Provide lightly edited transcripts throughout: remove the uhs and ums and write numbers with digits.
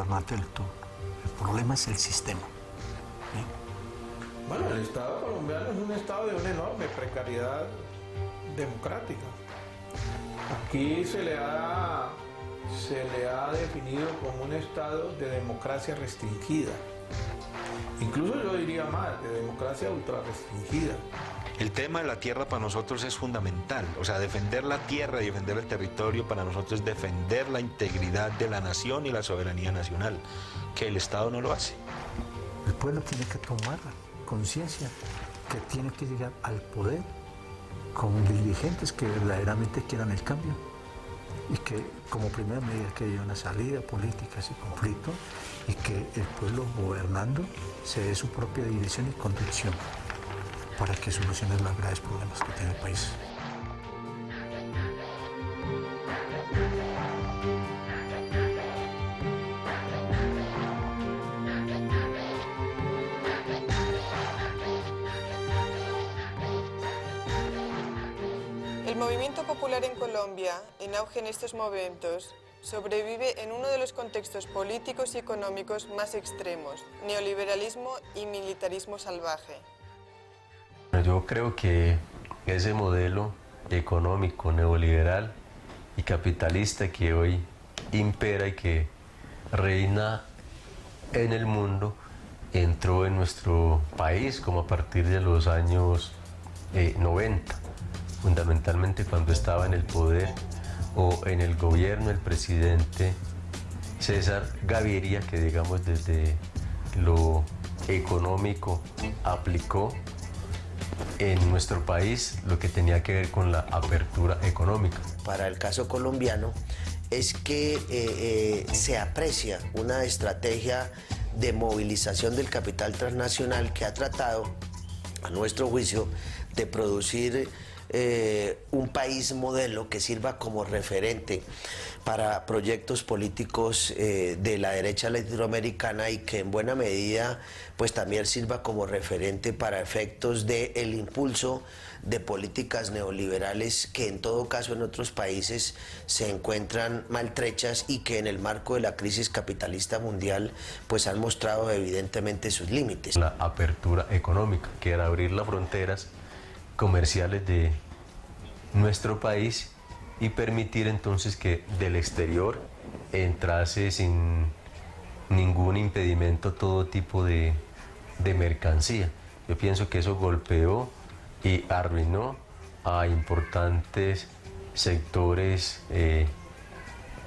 gobernante del todo. El problema es el sistema. ¿Sí? Bueno, el Estado colombiano es un Estado de una enorme precariedad democrática. Aquí se le ha definido como un Estado de democracia restringida. Incluso yo diría más, de democracia ultra restringida. El tema de la tierra para nosotros es fundamental, o sea, defender la tierra y defender el territorio para nosotros es defender la integridad de la nación y la soberanía nacional, que el Estado no lo hace. El pueblo tiene que tomar conciencia que tiene que llegar al poder con dirigentes que verdaderamente quieran el cambio y que como primera medida que haya una salida política a ese conflicto y que el pueblo gobernando se dé su propia dirección y conducción para que solucione los graves problemas que tiene el país. El movimiento popular en Colombia, en auge en estos momentos, sobrevive en uno de los contextos políticos y económicos más extremos, neoliberalismo y militarismo salvaje. Yo creo que ese modelo económico neoliberal y capitalista que hoy impera y que reina en el mundo entró en nuestro país como a partir de los años 90, fundamentalmente cuando estaba en el poder o en el gobierno el presidente César Gaviria, que digamos desde lo económico aplicó en nuestro país lo que tenía que ver con la apertura económica. Para el caso colombiano es que se aprecia una estrategia de movilización del capital transnacional que ha tratado, a nuestro juicio, de producir un país modelo que sirva como referente para proyectos políticos de la derecha latinoamericana y que en buena medida pues también sirva como referente para efectos del impulso de políticas neoliberales que en todo caso en otros países se encuentran maltrechas y que en el marco de la crisis capitalista mundial pues han mostrado evidentemente sus límites. La apertura económica, que era abrir las fronteras comerciales de nuestro país y permitir entonces que del exterior entrase sin ningún impedimento todo tipo de mercancía. Yo pienso que eso golpeó y arruinó a importantes sectores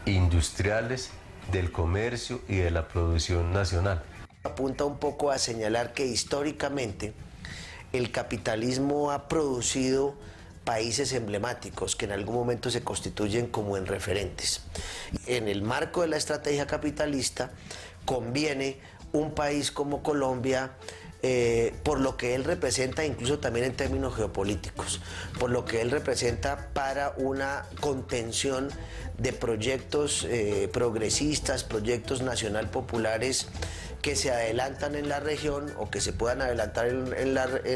industriales del comercio y de la producción nacional. Apunta un poco a señalar que históricamente el capitalismo ha producido países emblemáticos que en algún momento se constituyen como en referentes. En el marco de la estrategia capitalista conviene un país como Colombia por lo que él representa, incluso también en términos geopolíticos, por lo que él representa para una contención de proyectos progresistas, proyectos nacional populares que se adelantan en la región o que se puedan adelantar en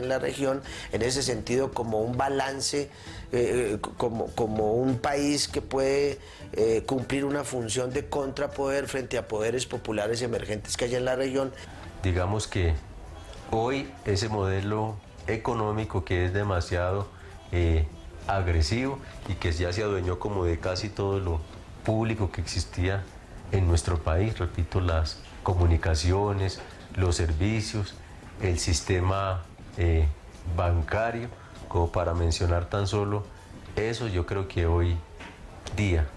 la región, en ese sentido como un balance, como un país que puede cumplir una función de contrapoder frente a poderes populares emergentes que hay en la región. Digamos que hoy ese modelo económico que es demasiado agresivo y que ya se adueñó como de casi todo lo público que existía en nuestro país, repito, las comunicaciones, los servicios, el sistema bancario, como para mencionar tan solo eso. Yo creo que hoy día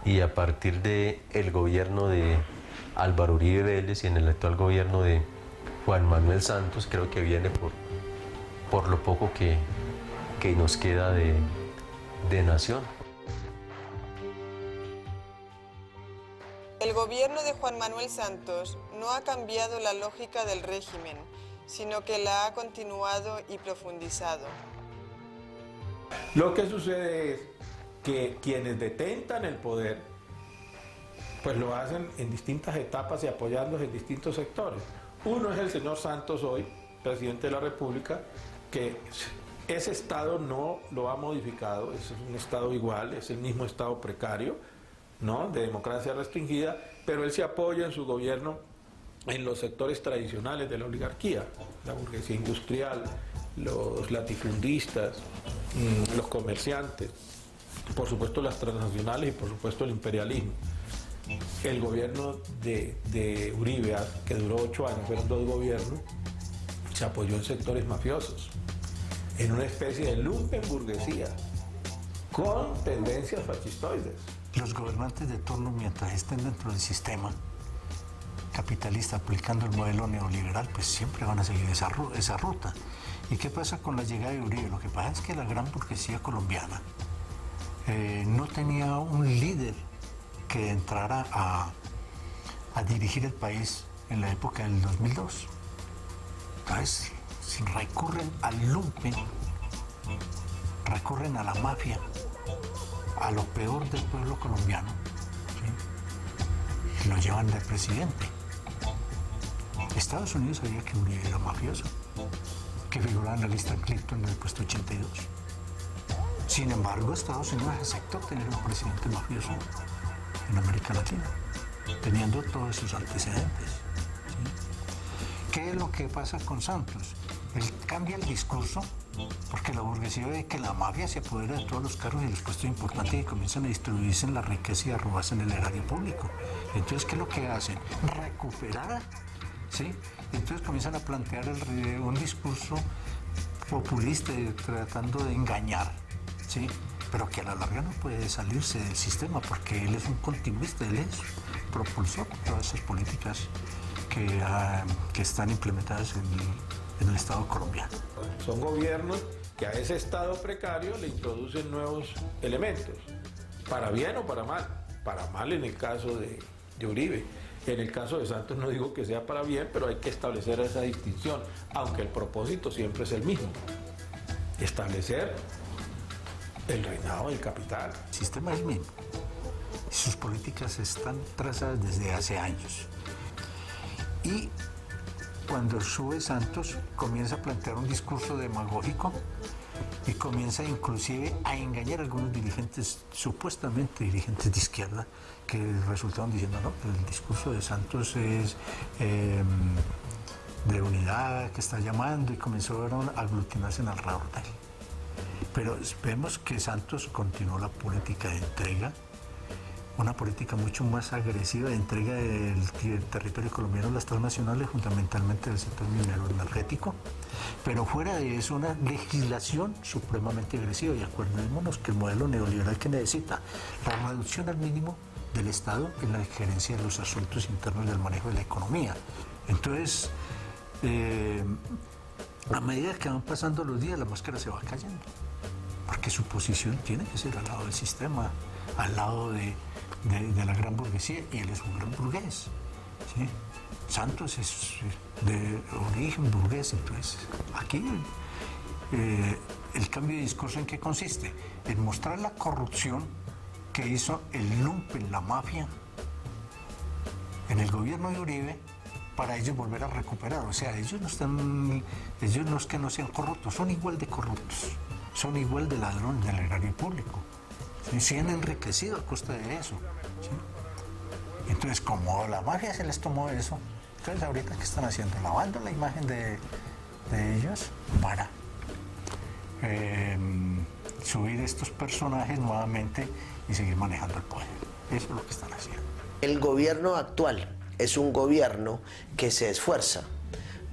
y a partir del gobierno de Álvaro Uribe Vélez y en el actual gobierno de Juan Manuel Santos, creo que viene por lo poco que nos queda de nación. El gobierno de Juan Manuel Santos no ha cambiado la lógica del régimen, sino que la ha continuado y profundizado. Lo que sucede es que quienes detentan el poder, pues lo hacen en distintas etapas y apoyándose en distintos sectores. Uno es el señor Santos hoy, presidente de la República, que ese Estado no lo ha modificado, es un Estado igual, es el mismo Estado precario, ¿no?, de democracia restringida, pero él se apoya en su gobierno en los sectores tradicionales de la oligarquía, la burguesía industrial, los latifundistas, los comerciantes, por supuesto las transnacionales y por supuesto el imperialismo. El gobierno de Uribe, que duró 8 años, fueron 2 gobiernos, se apoyó en sectores mafiosos, en una especie de lumpenburguesía, con tendencias fascistoides. Los gobernantes de turno, mientras estén dentro del sistema capitalista aplicando el modelo neoliberal, pues siempre van a seguir esa ruta. ¿Y qué pasa con la llegada de Uribe? Lo que pasa es que la gran burguesía colombiana no tenía un líder que entrara a dirigir el país en la época del 2002. Entonces, si recurren al lumpen, recurren a la mafia, a lo peor del pueblo colombiano, ¿sí? Y lo llevan de presidente. Estados Unidos sabía que Uribe era mafioso, que figuraba en la lista Clinton en el puesto 82. Sin embargo, Estados Unidos aceptó tener un presidente mafioso en América Latina, teniendo todos sus antecedentes. ¿Sí? ¿Qué es lo que pasa con Santos? Él cambia el discurso porque la burguesía ve que la mafia se apodera de todos los cargos y los puestos importantes y comienzan a distribuirse en la riqueza y a robarse en el erario público. Entonces, ¿qué es lo que hacen? Recuperar, ¿sí? Entonces comienzan a plantear un discurso populista tratando de engañar, ¿sí? Pero que a la larga no puede salirse del sistema porque él es un continuista, él es propulsor de todas esas políticas que están implementadas en el Estado colombiano. Son gobiernos que a ese Estado precario le introducen nuevos elementos, para bien o para mal. Para mal en el caso de Uribe. En el caso de Santos no digo que sea para bien, pero hay que establecer esa distinción, aunque el propósito siempre es el mismo: establecer el reinado del capital. El sistema es el mismo. Sus políticas están trazadas desde hace años. Y cuando sube Santos, comienza a plantear un discurso demagógico y comienza inclusive a engañar a algunos dirigentes, supuestamente dirigentes de izquierda, que resultaron diciendo, no, pero el discurso de Santos es de unidad, que está llamando, y comenzaron a aglutinarse alrededor de él. Pero vemos que Santos continuó la política de entrega, una política mucho más agresiva de entrega del territorio colombiano a las transnacionales, fundamentalmente del sector minero energético, pero fuera de eso una legislación supremamente agresiva. Y acordémonos que el modelo neoliberal que necesita la reducción al mínimo del Estado en la gerencia de los asuntos internos del manejo de la economía. Entonces, a medida que van pasando los días, la máscara se va cayendo, porque su posición tiene que ser al lado del sistema, al lado de la gran burguesía, y él es un gran burgués, ¿sí? Santos es de origen burgués. Entonces aquí el cambio de discurso, ¿en qué consiste? En mostrar la corrupción que hizo el lumpen, la mafia, en el gobierno de Uribe, para ellos volver a recuperar. O sea, ellos no es que no sean corruptos, son igual de corruptos, son igual de ladrones del erario público. Se han enriquecido a costa de eso, ¿sí? Entonces, como la mafia se les tomó eso, entonces ahorita ¿qué están haciendo? Lavando la imagen de ellos para subir estos personajes nuevamente y seguir manejando el poder. Eso es lo que están haciendo. El gobierno actual es un gobierno que se esfuerza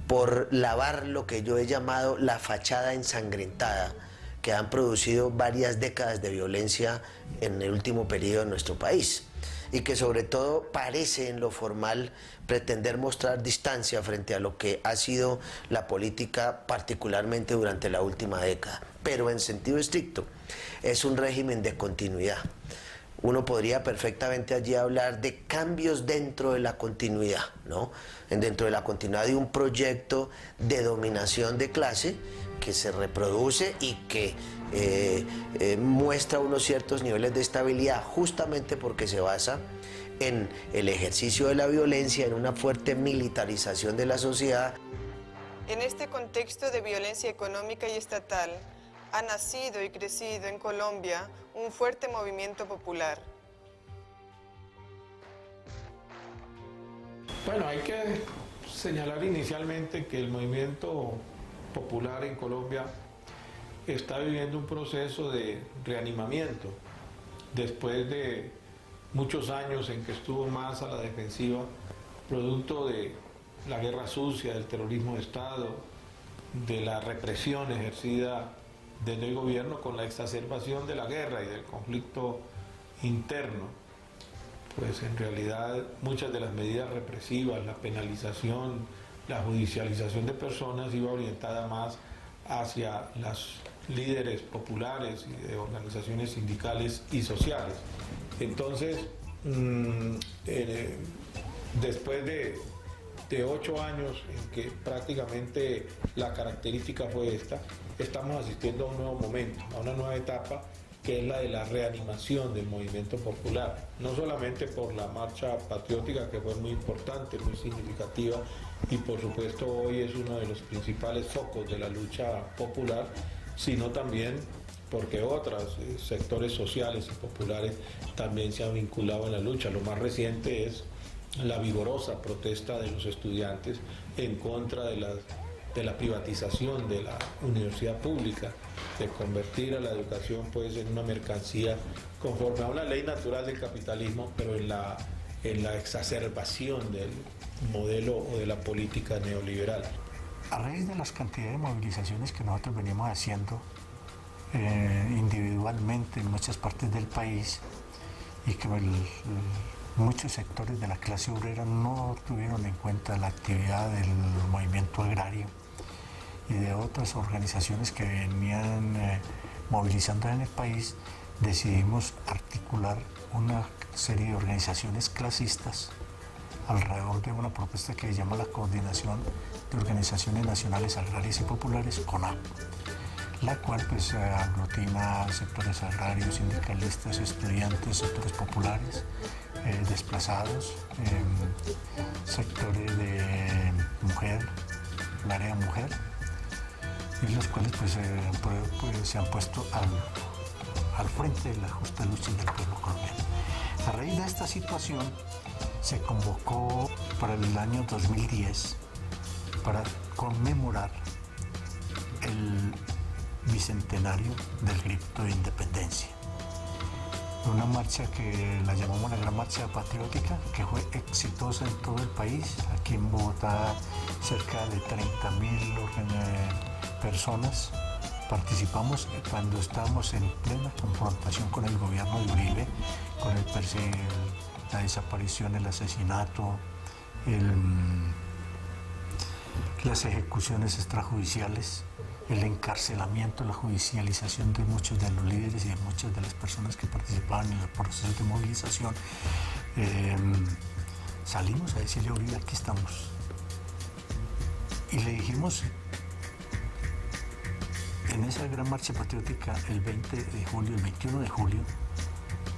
por lavar lo que yo he llamado la fachada ensangrentada que han producido varias décadas de violencia en el último periodo en nuestro país, y que sobre todo parece en lo formal pretender mostrar distancia frente a lo que ha sido la política, particularmente durante la última década. Pero en sentido estricto es un régimen de continuidad. Uno podría perfectamente allí hablar de cambios dentro de la continuidad, ¿no? Dentro de la continuidad de un proyecto de dominación de clase que se reproduce y que muestra unos ciertos niveles de estabilidad, justamente porque se basa en el ejercicio de la violencia, en una fuerte militarización de la sociedad. En este contexto de violencia económica y estatal, ha nacido y crecido en Colombia un fuerte movimiento popular. Bueno, hay que señalar inicialmente que el movimiento popular en Colombia está viviendo un proceso de reanimamiento después de muchos años en que estuvo más a la defensiva, producto de la guerra sucia, del terrorismo de Estado, de la represión ejercida desde el gobierno con la exacerbación de la guerra y del conflicto interno. Pues en realidad muchas de las medidas represivas, la penalización, la judicialización de personas iba orientada más hacia los líderes populares y de organizaciones sindicales y sociales. Entonces, después de 8 años en que prácticamente la característica fue esta, estamos asistiendo a un nuevo momento, a una nueva etapa, que es la de la reanimación del movimiento popular, no solamente por la marcha patriótica, que fue muy importante, muy significativa, y por supuesto hoy es uno de los principales focos de la lucha popular, sino también porque otros sectores sociales y populares también se han vinculado en la lucha. Lo más reciente es la vigorosa protesta de los estudiantes en contra de la privatización de la universidad pública, de convertir a la educación pues en una mercancía conforme a una ley natural del capitalismo, pero en la exacerbación del modelo o de la política neoliberal. A raíz de las cantidades de movilizaciones que nosotros venimos haciendo individualmente en muchas partes del país y que muchos sectores de la clase obrera no tuvieron en cuenta la actividad del movimiento agrario y de otras organizaciones que venían movilizando en el país, decidimos articular una serie de organizaciones clasistas alrededor de una propuesta que se llama la Coordinación de Organizaciones Nacionales Agrarias y Populares, CONAP, la cual pues aglutina sectores agrarios, sindicalistas, estudiantes, sectores populares, desplazados, sectores de mujer, el área mujer, y los cuales pues, se han puesto al frente de la justa lucha del pueblo colombiano. A raíz de esta situación se convocó para el año 2010 para conmemorar el bicentenario del grito de independencia. Una marcha que la llamamos la Gran Marcha Patriótica, que fue exitosa en todo el país. Aquí en Bogotá cerca de 30.000 personas participamos cuando estábamos en plena confrontación con el gobierno de Uribe, con la desaparición, el asesinato, las ejecuciones extrajudiciales, el encarcelamiento, la judicialización de muchos de los líderes y de muchas de las personas que participaban en el proceso de movilización. Salimos a decirle a Uribe, aquí estamos. Y le dijimos en esa gran marcha patriótica el 20 de julio, el 21 de julio,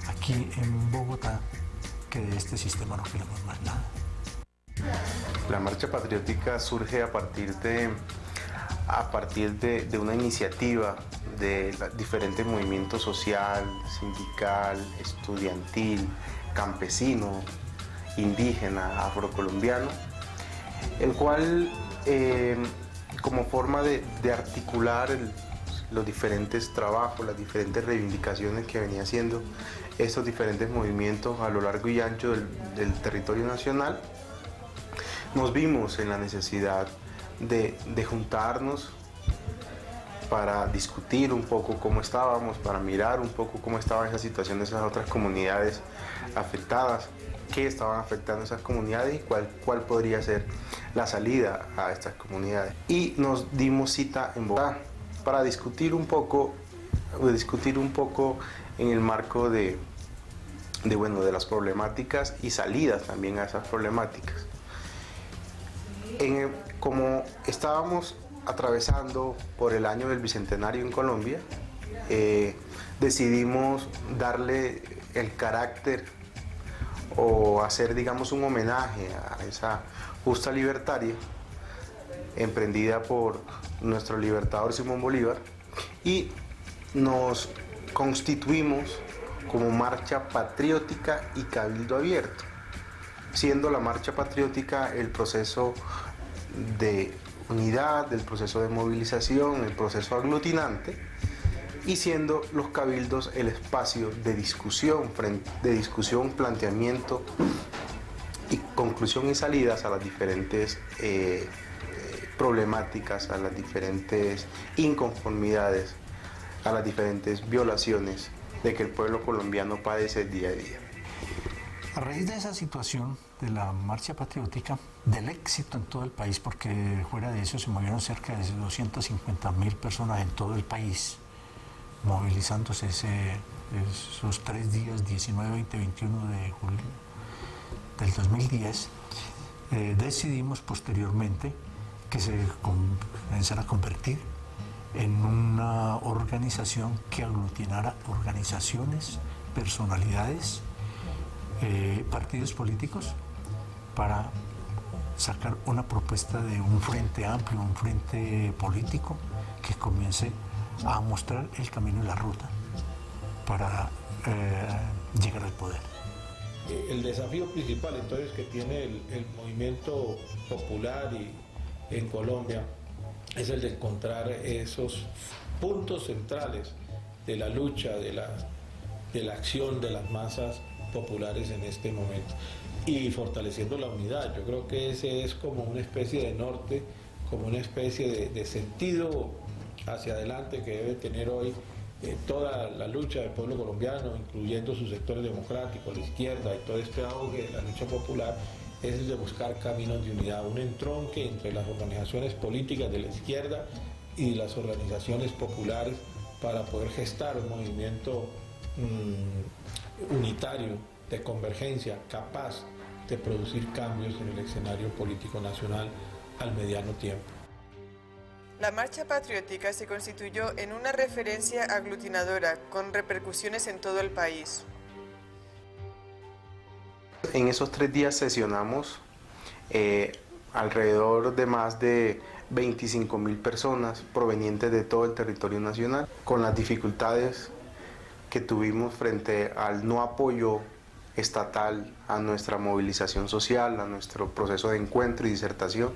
aquí en Bogotá, que de este sistema no queremos más nada. La marcha patriótica surge a partir de una iniciativa de diferentes movimientos social, sindical, estudiantil, campesino, indígena, afrocolombiano, el cual como forma de articular los diferentes trabajos, las diferentes reivindicaciones que venía haciendo estos diferentes movimientos a lo largo y ancho del territorio nacional, nos vimos en la necesidad de juntarnos para discutir un poco cómo estábamos, para mirar un poco cómo estaban esas situaciones de esas otras comunidades afectadas, qué estaban afectando esas comunidades y cuál podría ser la salida a estas comunidades. Y nos dimos cita en Bogotá para discutir un poco en el marco de las problemáticas y salidas también a esas problemáticas. Como estábamos atravesando por el año del Bicentenario en Colombia, decidimos darle el carácter o hacer, digamos, un homenaje a esa justa libertaria emprendida por nuestro libertador Simón Bolívar, y nos constituimos como marcha patriótica y cabildo abierto. siendo la marcha patriótica el proceso de unidad, el proceso de movilización, el proceso aglutinante, y siendo los cabildos el espacio de discusión, planteamiento y conclusión y salidas a las diferentes problemáticas, a las diferentes inconformidades, a las diferentes violaciones de que el pueblo colombiano padece día a día. A raíz de esa situación de la marcha patriótica, del éxito en todo el país, porque fuera de eso se movieron cerca de 250.000 personas en todo el país, movilizándose esos 3 días, 19, 20, 21 de julio del 2010, decidimos posteriormente que se comenzara a convertir en una organización que aglutinara organizaciones, personalidades, partidos políticos, para sacar una propuesta de un frente amplio, un frente político que comience a mostrar el camino y la ruta para llegar al poder. El desafío principal entonces que tiene el movimiento popular en Colombia es el de encontrar esos puntos centrales de la lucha, de la acción de las masas populares en este momento y fortaleciendo la unidad. Yo creo que ese es como una especie de norte, como una especie de sentido hacia adelante que debe tener hoy toda la lucha del pueblo colombiano, incluyendo sus sectores democráticos, la izquierda y todo este auge de la lucha popular, es el de buscar caminos de unidad, un entronque entre las organizaciones políticas de la izquierda y las organizaciones populares para poder gestar un movimiento unitario, de convergencia, capaz de producir cambios en el escenario político nacional al mediano tiempo. La marcha patriótica se constituyó en una referencia aglutinadora con repercusiones en todo el país. En esos 3 días sesionamos alrededor de más de 25.000 personas provenientes de todo el territorio nacional, con las dificultades que tuvimos frente al no apoyo estatal a nuestra movilización social, a nuestro proceso de encuentro y disertación.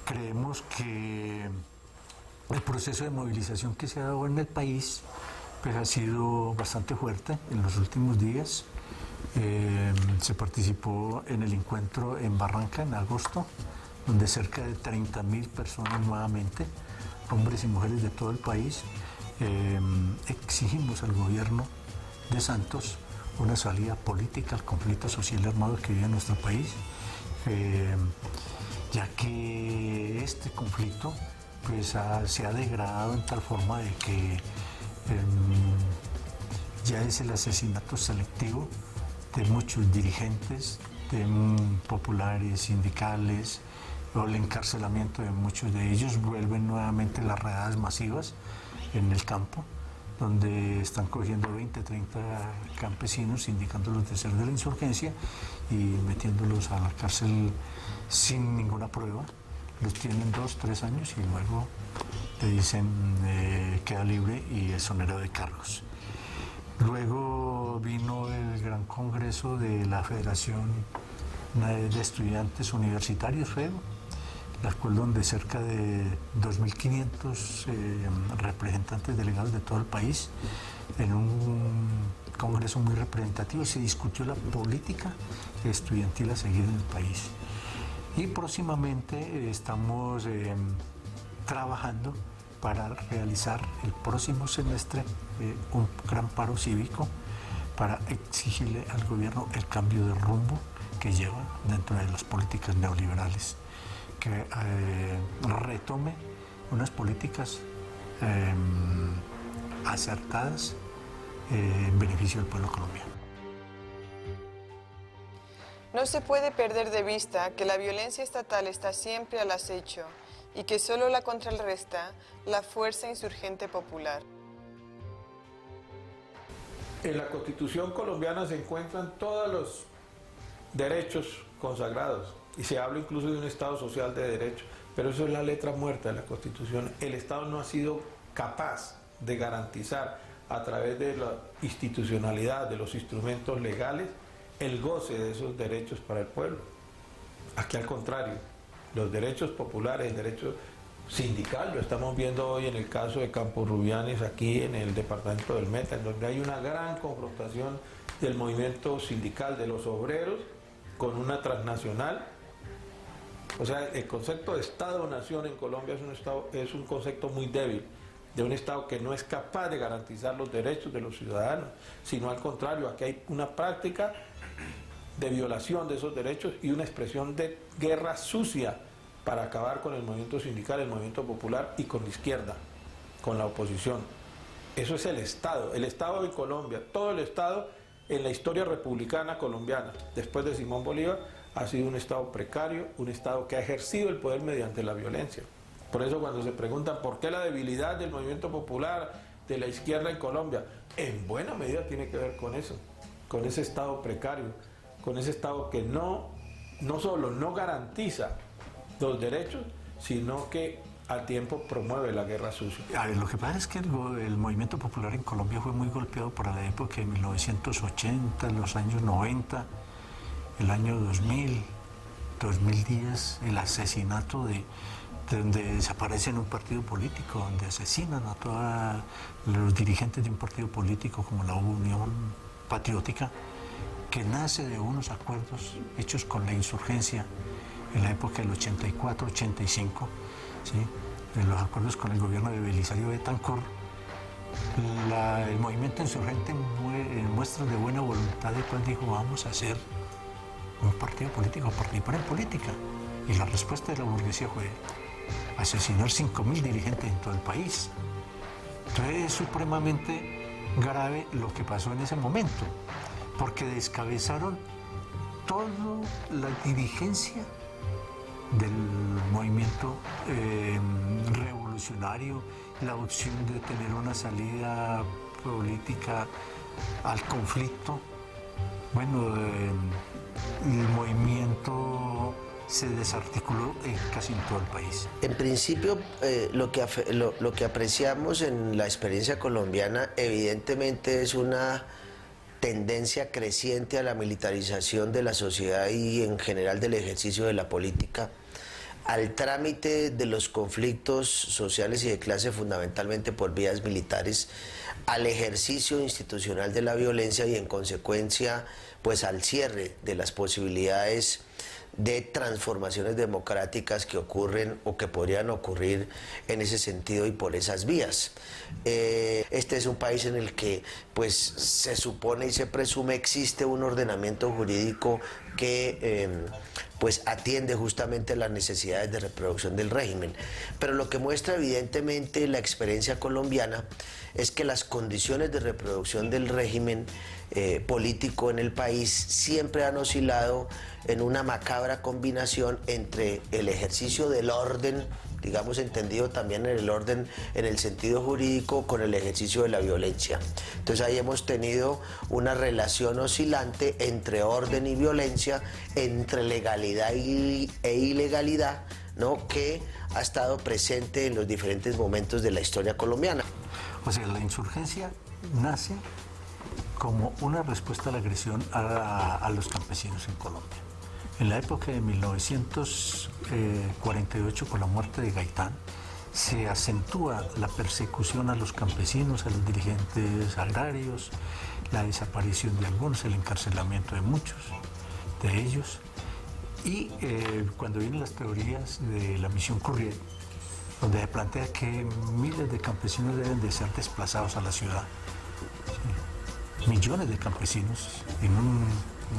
Creemos que el proceso de movilización que se ha dado en el país pues, ha sido bastante fuerte en los últimos días. Se participó en el encuentro en Barranca en agosto, donde cerca de 30.000 personas nuevamente, hombres y mujeres de todo el país, exigimos al gobierno de Santos una salida política al conflicto social y armado que vive en nuestro país, ya que este conflicto pues, se ha degradado en tal forma de que ya es el asesinato selectivo de muchos dirigentes, de populares, sindicales, o el encarcelamiento de muchos de ellos. Vuelven nuevamente las redadas masivas en el campo, donde están cogiendo 20, 30 campesinos, indicándolos de ser de la insurgencia y metiéndolos a la cárcel sin ninguna prueba. Los tienen 2, 3 años y luego le dicen queda libre y exonerado de cargos. Luego vino el gran congreso de la Federación de Estudiantes Universitarios, FEU, la cual donde cerca de 2.500 representantes delegados de todo el país, en un congreso muy representativo, se discutió la política estudiantil a seguir en el país. Y próximamente estamos trabajando para realizar el próximo semestre un gran paro cívico para exigirle al gobierno el cambio de rumbo que lleva dentro de las políticas neoliberales, que retome unas políticas acertadas en beneficio del pueblo colombiano. No se puede perder de vista que la violencia estatal está siempre al acecho y que solo la contrarresta la fuerza insurgente popular. En la Constitución colombiana se encuentran todos los derechos consagrados y se habla incluso de un Estado social de derecho, pero eso es la letra muerta de la Constitución. El Estado no ha sido capaz de garantizar a través de la institucionalidad, de los instrumentos legales, el goce de esos derechos para el pueblo. Aquí al contrario, los derechos populares, el derecho sindical, lo estamos viendo hoy en el caso de Campos Rubianes, aquí en el departamento del Meta, en donde hay una gran confrontación del movimiento sindical de los obreros con una transnacional. O sea, el concepto de Estado-Nación en Colombia es un concepto muy débil, de un Estado que no es capaz de garantizar los derechos de los ciudadanos, sino al contrario, aquí hay una práctica de violación de esos derechos y una expresión de guerra sucia para acabar con el movimiento sindical, el movimiento popular y con la izquierda, con la oposición. Eso es el Estado de Colombia, todo el Estado en la historia republicana colombiana, después de Simón Bolívar, ha sido un Estado precario, un Estado que ha ejercido el poder mediante la violencia. Por eso cuando se preguntan por qué la debilidad del movimiento popular, de la izquierda en Colombia, en buena medida tiene que ver con eso, con ese Estado precario, con ese Estado que no solo no garantiza los derechos, sino que al tiempo promueve la guerra sucia. A ver, lo que pasa es que el movimiento popular en Colombia fue muy golpeado por la época de 1980, los años 90, el año 2000, 2010, el asesinato de donde desaparecen un partido político, donde asesinan a todos los dirigentes de un partido político como la Unión Patriótica, que nace de unos acuerdos hechos con la insurgencia en la época del 84-85, ¿sí? En los acuerdos con el gobierno de Belisario Betancur. El movimiento insurgente en muestras de buena voluntad después dijo, vamos a hacer un partido político, participar en política. Y la respuesta de la burguesía fue asesinar 5.000 dirigentes en todo el país. Entonces es supremamente grave lo que pasó en ese momento, porque descabezaron toda la dirigencia del movimiento revolucionario, la opción de tener una salida política al conflicto. Bueno, el movimiento se desarticuló casi en todo el país. En principio, lo que apreciamos en la experiencia colombiana evidentemente es una tendencia creciente a la militarización de la sociedad y en general del ejercicio de la política, al trámite de los conflictos sociales y de clase fundamentalmente por vías militares, al ejercicio institucional de la violencia y en consecuencia pues al cierre de las posibilidades de transformaciones democráticas que ocurren o que podrían ocurrir en ese sentido y por esas vías. Este es un país en el que pues se supone y se presume existe un ordenamiento jurídico que pues atiende justamente las necesidades de reproducción del régimen. Pero lo que muestra evidentemente la experiencia colombiana es que las condiciones de reproducción del régimen político en el país siempre han oscilado en una macabra combinación entre el ejercicio del orden, digamos entendido también en el orden en el sentido jurídico, con el ejercicio de la violencia. Entonces ahí hemos tenido una relación oscilante entre orden y violencia, entre legalidad e ilegalidad, ¿no?, que ha estado presente en los diferentes momentos de la historia colombiana. O sea, la insurgencia nace como una respuesta a la agresión a los campesinos en Colombia. En la época de 1948, con la muerte de Gaitán, se acentúa la persecución a los campesinos, a los dirigentes agrarios, la desaparición de algunos, el encarcelamiento de muchos de ellos. Y cuando vienen las teorías de la misión Curriel, donde se plantea que miles de campesinos deben de ser desplazados a la ciudad, ¿sí? Millones de campesinos en un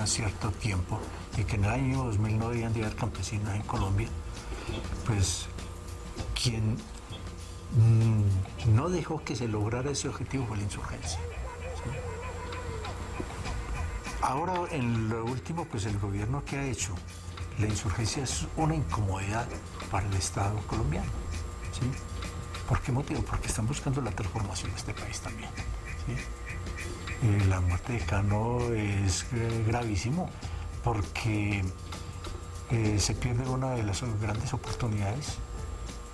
cierto tiempo, y que en el año 2000 no debían de haber campesinos en Colombia, pues quien no dejó que se lograra ese objetivo fue la insurgencia, ¿sí? Ahora, en lo último, pues el gobierno que ha hecho, la insurgencia es una incomodidad para el Estado colombiano, ¿sí? ¿Por qué motivo? Porque están buscando la transformación de este país también, ¿sí? La muerte de Cano es gravísimo porque se pierde una de las grandes oportunidades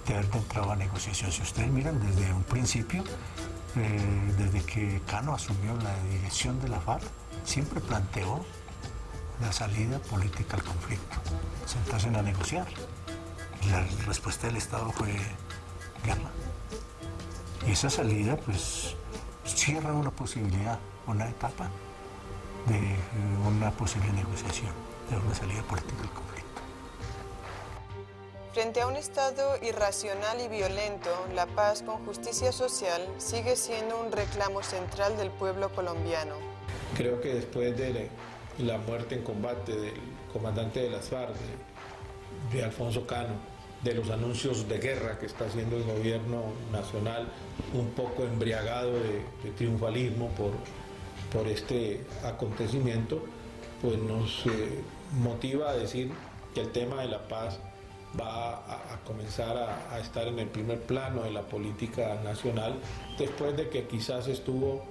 de haber entrado a negociación. Si ustedes miran desde un principio, desde que Cano asumió la dirección de la FARC, siempre planteó la salida política al conflicto, sentarse a negociar. Y la respuesta del Estado fue guerra. Y esa salida pues cierra una posibilidad, una etapa de una posible negociación, de una salida política al conflicto. Frente a un Estado irracional y violento, la paz con justicia social sigue siendo un reclamo central del pueblo colombiano. Creo que después de la muerte en combate del comandante de las FARC, de Alfonso Cano, de los anuncios de guerra que está haciendo el gobierno nacional, un poco embriagado de triunfalismo por este acontecimiento, pues nos motiva a decir que el tema de la paz va a comenzar a estar en el primer plano de la política nacional, después de que quizás estuvo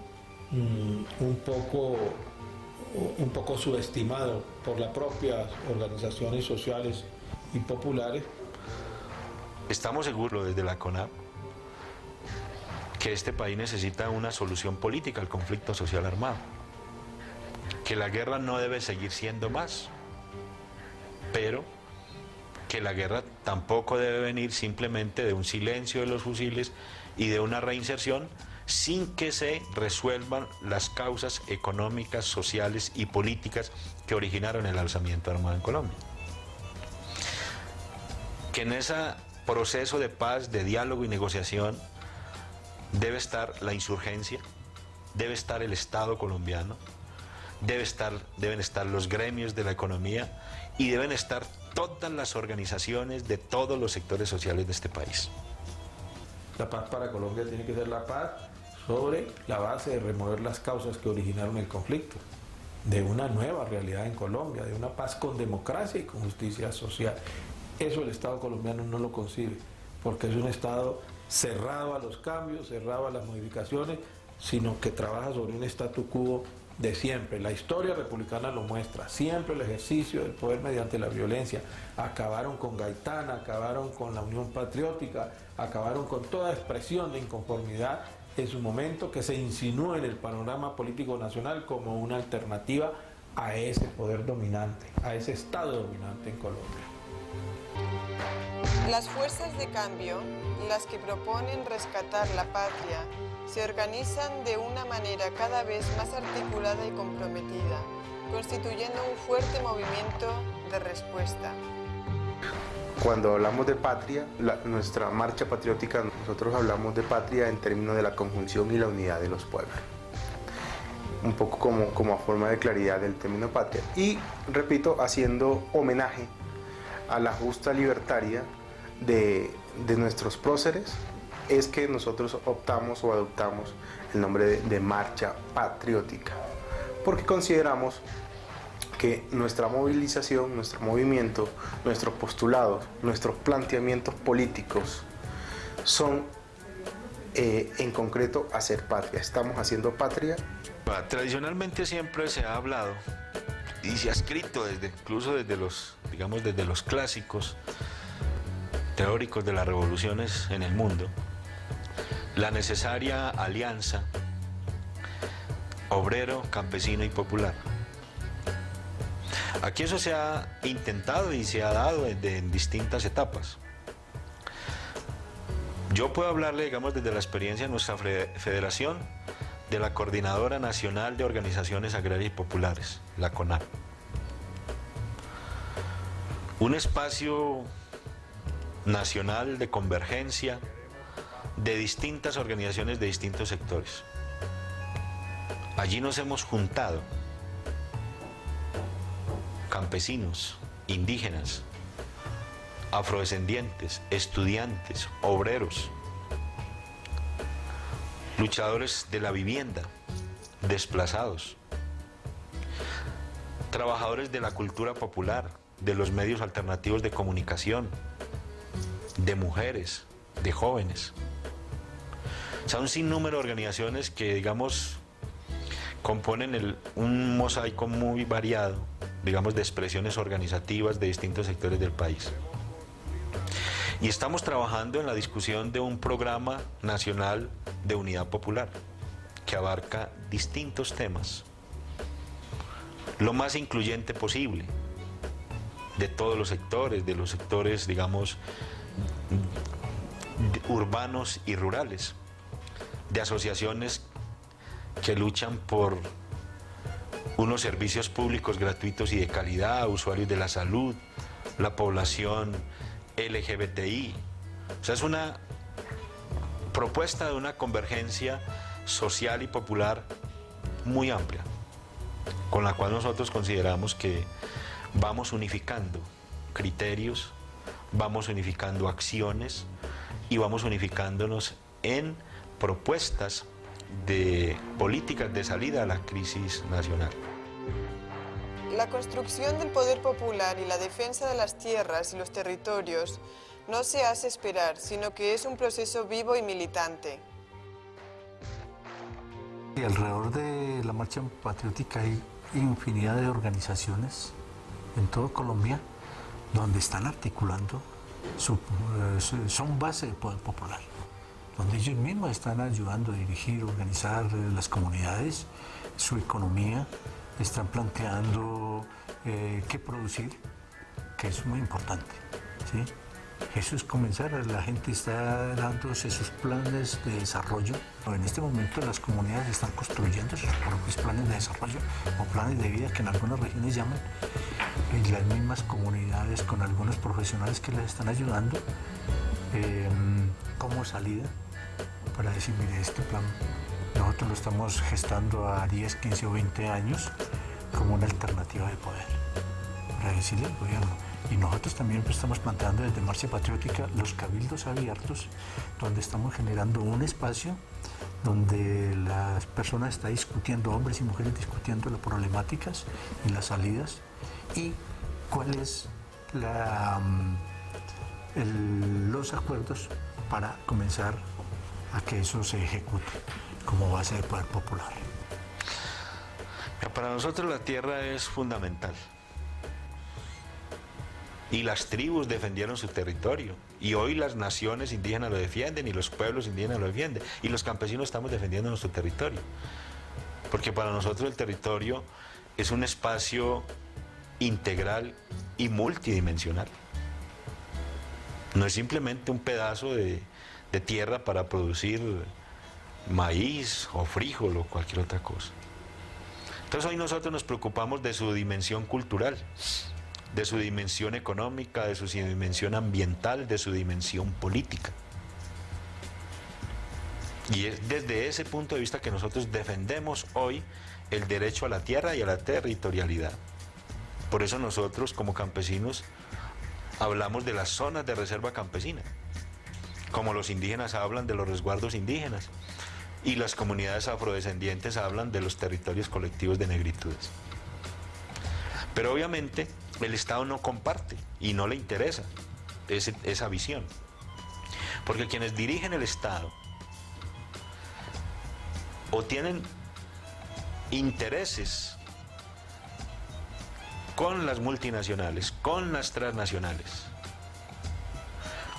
un poco subestimado por las propias organizaciones sociales y populares. Estamos seguros desde la CONAP que este país necesita una solución política al conflicto social armado, que la guerra no debe seguir siendo más, pero que la guerra tampoco debe venir simplemente de un silencio de los fusiles y de una reinserción sin que se resuelvan las causas económicas, sociales y políticas que originaron el alzamiento armado en Colombia. Que en ese proceso de paz, de diálogo y negociación debe estar la insurgencia, debe estar el Estado colombiano, deben estar los gremios de la economía y deben estar todas las organizaciones de todos los sectores sociales de este país. La paz para Colombia tiene que ser la paz sobre la base de remover las causas que originaron el conflicto, de una nueva realidad en Colombia, de una paz con democracia y con justicia social. Eso el Estado colombiano no lo concibe, porque es un Estado cerrado a los cambios, cerrado a las modificaciones, sino que trabaja sobre un statu quo de siempre. La historia republicana lo muestra, siempre el ejercicio del poder mediante la violencia. Acabaron con Gaitán, acabaron con la Unión Patriótica, acabaron con toda expresión de inconformidad en su momento que se insinuó en el panorama político nacional como una alternativa a ese poder dominante, a ese Estado dominante en Colombia. Las fuerzas de cambio, las que proponen rescatar la patria, se organizan de una manera cada vez más articulada y comprometida, constituyendo un fuerte movimiento de respuesta. Cuando hablamos de patria, nuestra marcha patriótica, nosotros hablamos de patria en términos de la conjunción y la unidad de los pueblos. Un poco como a forma de claridad del término patria. Y, repito, haciendo homenaje a la justa libertaria de nuestros próceres, es que nosotros optamos o adoptamos el nombre de marcha patriótica, porque consideramos que nuestra movilización, nuestro movimiento, nuestros postulados, nuestros planteamientos políticos son en concreto hacer patria. Estamos haciendo patria. Tradicionalmente siempre se ha hablado y se ha escrito incluso desde los clásicos teóricos de las revoluciones en el mundo, la necesaria alianza obrero, campesino y popular. Aquí eso se ha intentado y se ha dado en distintas etapas. Yo puedo hablarle, desde la experiencia de nuestra federación, de la Coordinadora Nacional de Organizaciones Agrarias y Populares, la CONAP. Un espacio nacional de convergencia de distintas organizaciones de distintos sectores. Allí nos hemos juntado campesinos, indígenas, afrodescendientes, estudiantes, obreros, luchadores de la vivienda, desplazados, trabajadores de la cultura popular, de los medios alternativos de comunicación, de mujeres, de jóvenes. O sea, un sinnúmero de organizaciones que, componen un mosaico muy variado, de expresiones organizativas de distintos sectores del país. Y estamos trabajando en la discusión de un programa nacional de unidad popular que abarca distintos temas. lo más incluyente posible de todos los sectores, digamos, urbanos y rurales, de asociaciones que luchan por unos servicios públicos gratuitos y de calidad, usuarios de la salud, la población LGBTI. O sea, es una propuesta de una convergencia social y popular muy amplia, con la cual nosotros consideramos que vamos unificando criterios, vamos unificando acciones y vamos unificándonos en propuestas de políticas de salida a la crisis nacional. La construcción del poder popular y la defensa de las tierras y los territorios no se hace esperar, sino que es un proceso vivo y militante. Y alrededor de la Marcha Patriótica hay infinidad de organizaciones en toda Colombia donde están articulando, son base del poder popular, donde ellos mismos están ayudando a dirigir, organizar las comunidades, su economía, están planteando qué producir, que es muy importante, ¿sí? Eso es comenzar, la gente está dándose sus planes de desarrollo. En este momento las comunidades están construyendo sus propios planes de desarrollo o planes de vida que en algunas regiones llaman, y las mismas comunidades con algunos profesionales que les están ayudando como salida para decir, mire, este plan nosotros lo estamos gestando a 10, 15 o 20 años como una alternativa de poder, para decirle al gobierno. Y nosotros también estamos planteando desde Marcha Patriótica los cabildos abiertos, donde estamos generando un espacio donde las personas están discutiendo, hombres y mujeres discutiendo las problemáticas y las salidas y cuáles los acuerdos para comenzar a que eso se ejecute como base del poder popular. Para nosotros la tierra es fundamental. Y las tribus defendieron su territorio. Y hoy las naciones indígenas lo defienden y los pueblos indígenas lo defienden. Y los campesinos estamos defendiendo nuestro territorio. Porque para nosotros el territorio es un espacio integral y multidimensional. No es simplemente un pedazo de tierra para producir maíz o frijol o cualquier otra cosa. Entonces hoy nosotros nos preocupamos de su dimensión cultural, de su dimensión económica, de su dimensión ambiental, de su dimensión política. Y es desde ese punto de vista que nosotros defendemos hoy el derecho a la tierra y a la territorialidad. Por eso nosotros como campesinos hablamos de las zonas de reserva campesina, como los indígenas hablan de los resguardos indígenas y las comunidades afrodescendientes hablan de los territorios colectivos de negritudes. Pero obviamente el Estado no comparte y no le interesa esa visión, porque quienes dirigen el Estado o tienen intereses con las multinacionales, con las transnacionales,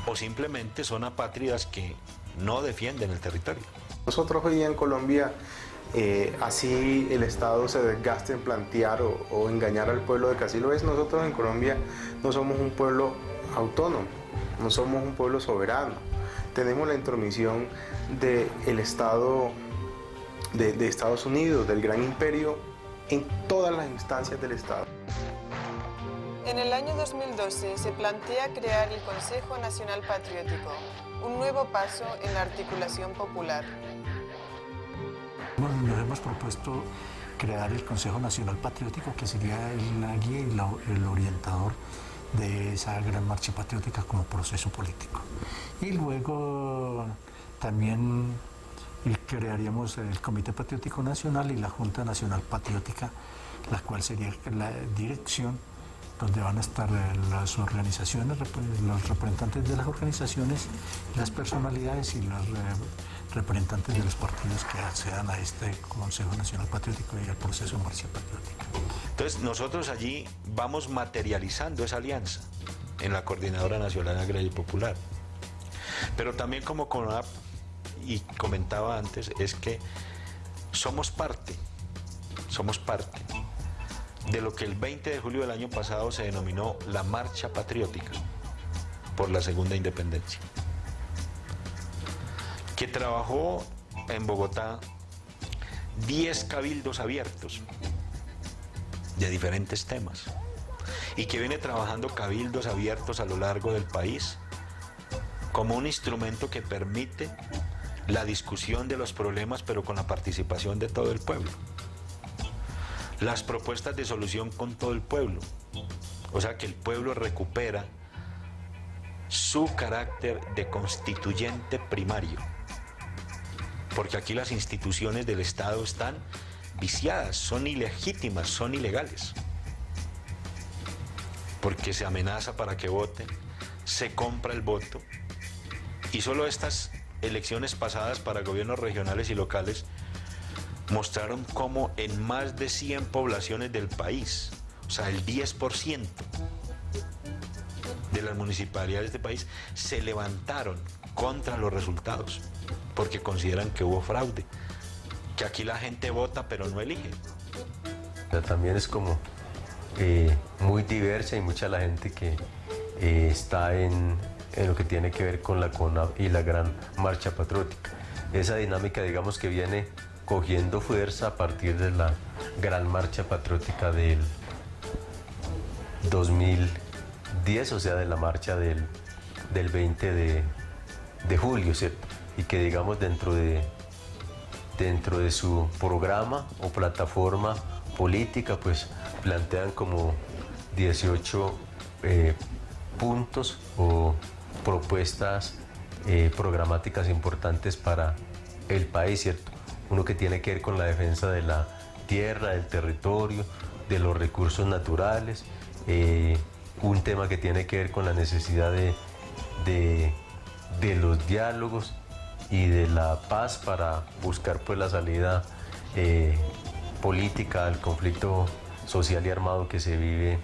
o simplemente son apátridas que no defienden el territorio. Nosotros hoy en Colombia, así el Estado se desgaste en plantear o engañar al pueblo de que así lo es, nosotros en Colombia no somos un pueblo autónomo, no somos un pueblo soberano. Tenemos la intromisión del Estado, de Estados Unidos, del gran imperio, en todas las instancias del Estado. En el año 2012 se plantea crear el Consejo Nacional Patriótico, un nuevo paso en la articulación popular. Nos hemos propuesto crear el Consejo Nacional Patriótico, que sería la guía y el orientador de esa gran marcha patriótica como proceso político. Y luego también crearíamos el Comité Patriótico Nacional y la Junta Nacional Patriótica, la cual sería la dirección donde van a estar las organizaciones, los representantes de las organizaciones, las personalidades y los representantes de los partidos que accedan a este Consejo Nacional Patriótico y al proceso de marcha patriótica. Entonces nosotros allí vamos materializando esa alianza en la Coordinadora Nacional Agraria y Popular. Pero también como CONAP, y comentaba antes, es que somos parte de lo que el 20 de julio del año pasado se denominó la Marcha Patriótica por la Segunda Independencia, que trabajó en Bogotá 10 cabildos abiertos de diferentes temas y que viene trabajando cabildos abiertos a lo largo del país como un instrumento que permite la discusión de los problemas, pero con la participación de todo el pueblo. Las propuestas de solución con todo el pueblo, o sea que el pueblo recupera su carácter de constituyente primario, porque aquí las instituciones del Estado están viciadas, son ilegítimas, son ilegales, porque se amenaza para que voten, se compra el voto, y solo estas elecciones pasadas para gobiernos regionales y locales mostraron cómo en más de 100 poblaciones del país, o sea, el 10% de las municipalidades de este país se levantaron contra los resultados, porque consideran que hubo fraude, que aquí la gente vota pero no elige. También es como muy diversa y mucha la gente que está en lo que tiene que ver con la CONAP y la Gran Marcha Patriótica. Esa dinámica, digamos, que viene cogiendo fuerza a partir de la Gran Marcha Patriótica del 2010, o sea, de la marcha del 20 de julio, ¿cierto? Y que, digamos, dentro de su programa o plataforma política, pues plantean como 18 puntos o propuestas programáticas importantes para el país, ¿cierto? Uno que tiene que ver con la defensa de la tierra, del territorio, de los recursos naturales, un tema que tiene que ver con la necesidad de los diálogos y de la paz para buscar pues la salida política al conflicto social y armado que se vive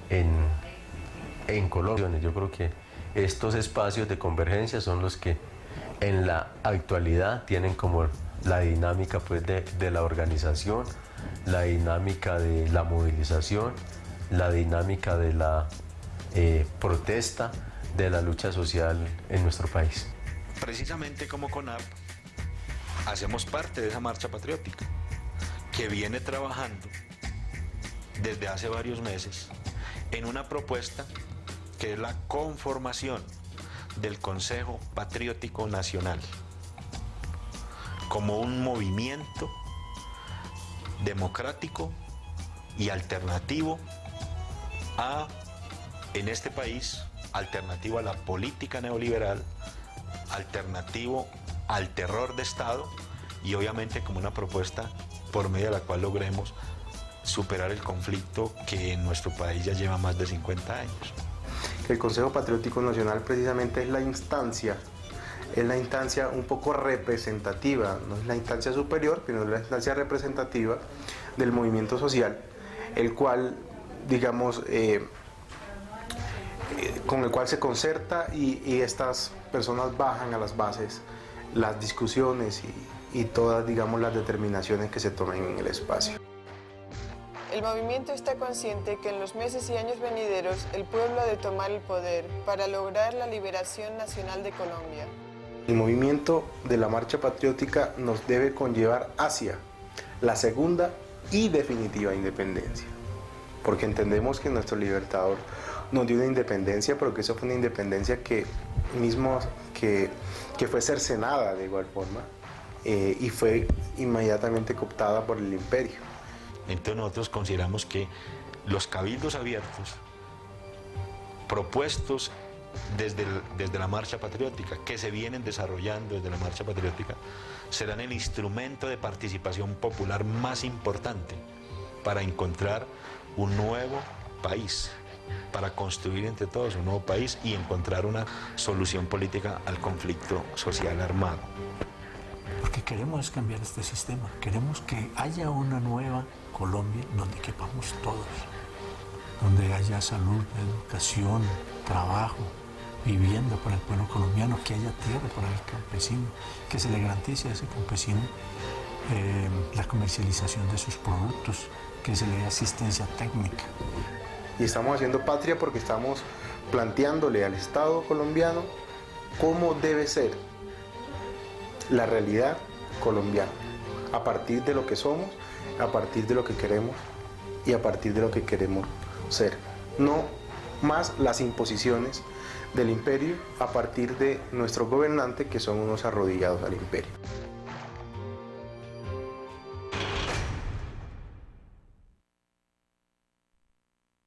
en Colombia. Yo creo que estos espacios de convergencia son los que en la actualidad tienen como la dinámica pues de la organización, la dinámica de la movilización, la dinámica de la protesta, de la lucha social en nuestro país. Precisamente como CONAP hacemos parte de esa marcha patriótica que viene trabajando desde hace varios meses en una propuesta que es la conformación del Consejo Patriótico Nacional como un movimiento democrático y alternativo en este país, alternativo a la política neoliberal, alternativo al terror de Estado y obviamente como una propuesta por medio de la cual logremos superar el conflicto que en nuestro país ya lleva más de 50 años. El Consejo Patriótico Nacional precisamente es la instancia un poco representativa, no es la instancia superior, pero es la instancia representativa del movimiento social, el cual, digamos, con el cual se concerta y estas personas bajan a las bases las discusiones y todas, digamos, las determinaciones que se tomen en el espacio. El movimiento está consciente que en los meses y años venideros el pueblo ha de tomar el poder para lograr la liberación nacional de Colombia. El movimiento de la marcha patriótica nos debe conllevar hacia la segunda y definitiva independencia, porque entendemos que nuestro libertador nos dio una independencia, pero que eso fue una independencia que fue cercenada de igual forma y fue inmediatamente cooptada por el imperio. Entonces nosotros consideramos que los cabildos abiertos propuestos desde la marcha patriótica, que se vienen desarrollando desde la marcha patriótica, serán el instrumento de participación popular más importante para encontrar un nuevo país, para construir entre todos un nuevo país y encontrar una solución política al conflicto social armado. Porque queremos cambiar este sistema, queremos que haya una nueva Colombia donde quepamos todos, donde haya salud, educación, trabajo, vivienda para el pueblo colombiano, que haya tierra para el campesino, que se le garantice a ese campesino la comercialización de sus productos, que se le dé asistencia técnica. Y estamos haciendo patria porque estamos planteándole al Estado colombiano cómo debe ser la realidad colombiana, a partir de lo que somos, a partir de lo que queremos y a partir de lo que queremos ser. No más las imposiciones del imperio a partir de nuestros gobernantes, que son unos arrodillados al imperio.